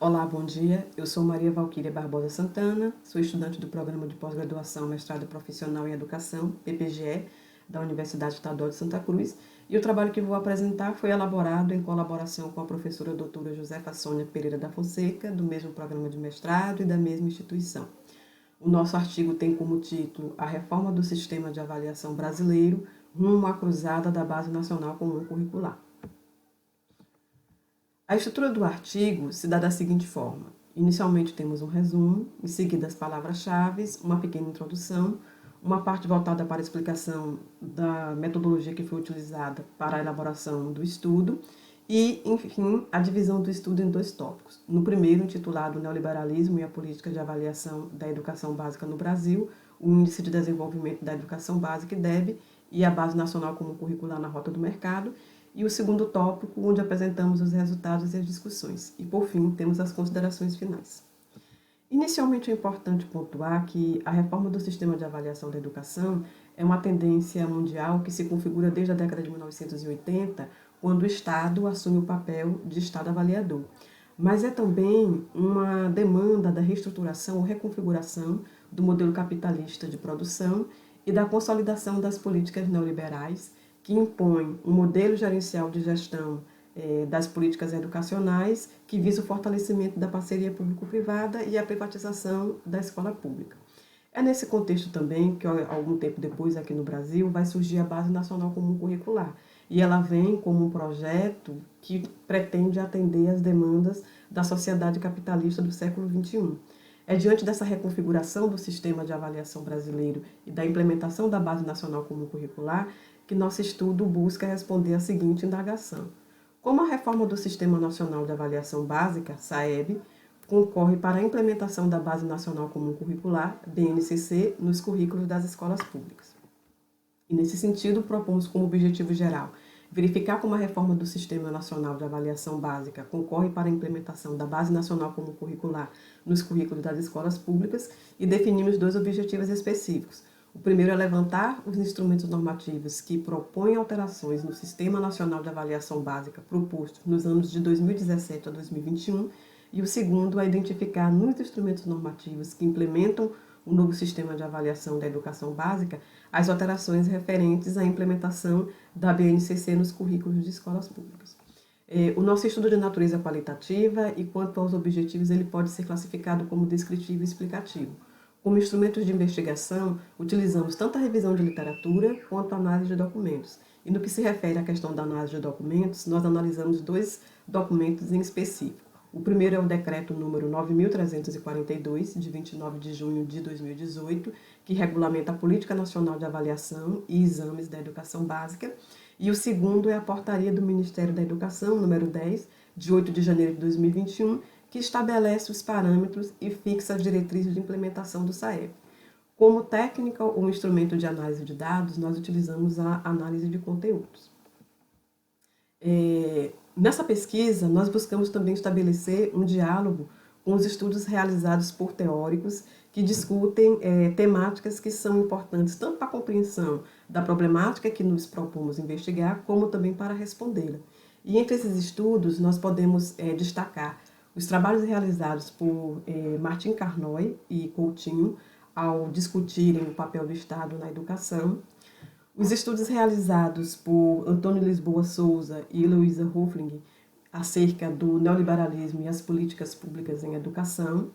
Olá, bom dia. Eu sou Maria Valquíria Barbosa Santana, sou estudante do Programa de Pós-Graduação Mestrado Profissional em Educação, PPGE, da Universidade Estadual de Santa Cruz, e o trabalho que vou apresentar foi elaborado em colaboração com a professora doutora Josefa Sônia Pereira da Fonseca, do mesmo programa de mestrado e da mesma instituição. O nosso artigo tem como título A Reforma do Sistema de Avaliação Brasileiro, rumo à cruzada da Base Nacional Comum Curricular. A estrutura do artigo se dá da seguinte forma. Inicialmente temos um resumo, em seguida as palavras-chave, uma pequena introdução, uma parte voltada para a explicação da metodologia que foi utilizada para a elaboração do estudo e, enfim, a divisão do estudo em dois tópicos. No primeiro, intitulado Neoliberalismo e a Política de Avaliação da Educação Básica no Brasil, o Índice de Desenvolvimento da Educação Básica, IDEB, e a Base Nacional Comum Curricular na Rota do Mercado, e o segundo tópico, onde apresentamos os resultados e as discussões. E, por fim, temos as considerações finais. Inicialmente, é importante pontuar que a reforma do sistema de avaliação da educação é uma tendência mundial que se configura desde a década de 1980, quando o Estado assume o papel de Estado avaliador. Mas é também uma demanda da reestruturação ou reconfiguração do modelo capitalista de produção e da consolidação das políticas neoliberais, que impõe um modelo gerencial de gestão das políticas educacionais que visa o fortalecimento da parceria público-privada e a privatização da escola pública. É nesse contexto também que, algum tempo depois, aqui no Brasil, vai surgir a Base Nacional Comum Curricular. E ela vem como um projeto que pretende atender às demandas da sociedade capitalista do século XXI. É diante dessa reconfiguração do sistema de avaliação brasileiro e da implementação da Base Nacional Comum Curricular que nosso estudo busca responder a seguinte indagação. Como a reforma do Sistema Nacional de Avaliação Básica, SAEB, concorre para a implementação da Base Nacional Comum Curricular, BNCC, nos currículos das escolas públicas? E, nesse sentido, propomos como objetivo geral verificar como a reforma do Sistema Nacional de Avaliação Básica concorre para a implementação da Base Nacional Comum Curricular nos currículos das escolas públicas e definimos dois objetivos específicos. O primeiro é levantar os instrumentos normativos que propõem alterações no Sistema Nacional de Avaliação Básica proposto nos anos de 2017 a 2021 e o segundo é identificar nos instrumentos normativos que implementam o novo sistema de avaliação da educação básica as alterações referentes à implementação da BNCC nos currículos de escolas públicas. O nosso estudo de natureza qualitativa e quanto aos objetivos ele pode ser classificado como descritivo e explicativo. Como instrumentos de investigação, utilizamos tanto a revisão de literatura quanto a análise de documentos. E no que se refere à questão da análise de documentos, nós analisamos dois documentos em específico. O primeiro é o decreto número 9.342, de 29 de junho de 2018, que regulamenta a Política Nacional de Avaliação e Exames da Educação Básica. E o segundo é a portaria do Ministério da Educação, número 10, de 8 de janeiro de 2021, que estabelece os parâmetros e fixa as diretrizes de implementação do SAEB. Como técnica ou instrumento de análise de dados, nós utilizamos a análise de conteúdos. Nessa pesquisa, nós buscamos também estabelecer um diálogo com os estudos realizados por teóricos que discutem temáticas que são importantes tanto para a compreensão da problemática que nos propomos investigar, como também para respondê-la. E entre esses estudos, nós podemos destacar os trabalhos realizados por Martim Carnoy e Coutinho ao discutirem o papel do Estado na educação, os estudos realizados por Antônio Lisboa Souza e Heloísa Hoffling acerca do neoliberalismo e as políticas públicas em educação,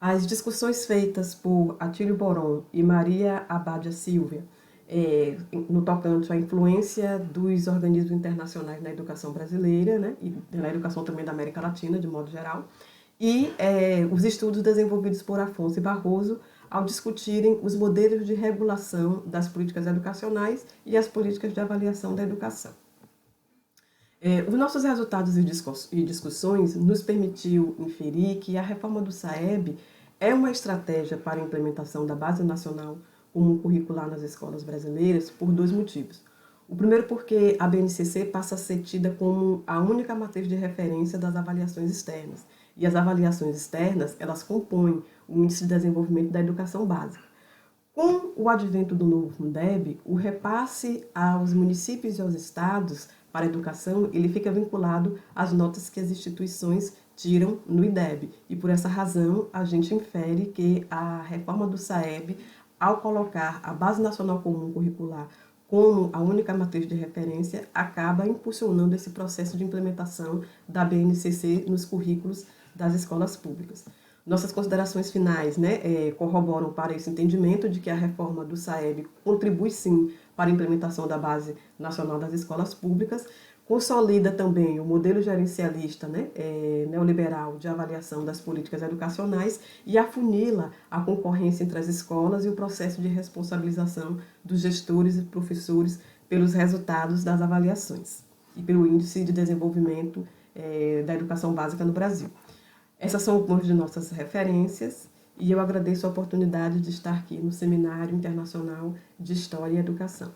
as discussões feitas por Atílio Boron e Maria Abadia Silva no tocante à influência dos organismos internacionais na educação brasileira, né, e na educação também da América Latina, de modo geral, e os estudos desenvolvidos por Afonso e Barroso ao discutirem os modelos de regulação das políticas educacionais e as políticas de avaliação da educação. Os nossos resultados e discussões nos permitiu inferir que a reforma do SAEB é uma estratégia para a implementação da Base Nacional Comum Curricular nas escolas brasileiras por dois motivos. O primeiro porque a BNCC passa a ser tida como a única matriz de referência das avaliações externas. E as avaliações externas, elas compõem o Índice de Desenvolvimento da Educação Básica. Com o advento do novo Fundeb, o repasse aos municípios e aos estados para a educação, ele fica vinculado às notas que as instituições tiram no IDEB. E por essa razão, a gente infere que a reforma do SAEB, ao colocar a Base Nacional Comum Curricular como a única matriz de referência, acaba impulsionando esse processo de implementação da BNCC nos currículos das escolas públicas. Nossas considerações finais, corroboram para esse entendimento de que a reforma do SAEB contribui sim para a implementação da Base Nacional das Escolas Públicas, consolida também o modelo gerencialista neoliberal de avaliação das políticas educacionais e afunila a concorrência entre as escolas e o processo de responsabilização dos gestores e professores pelos resultados das avaliações e pelo Índice de Desenvolvimento da Educação Básica no Brasil. Essas são algumas de nossas referências e eu agradeço a oportunidade de estar aqui no Seminário Internacional de História e Educação.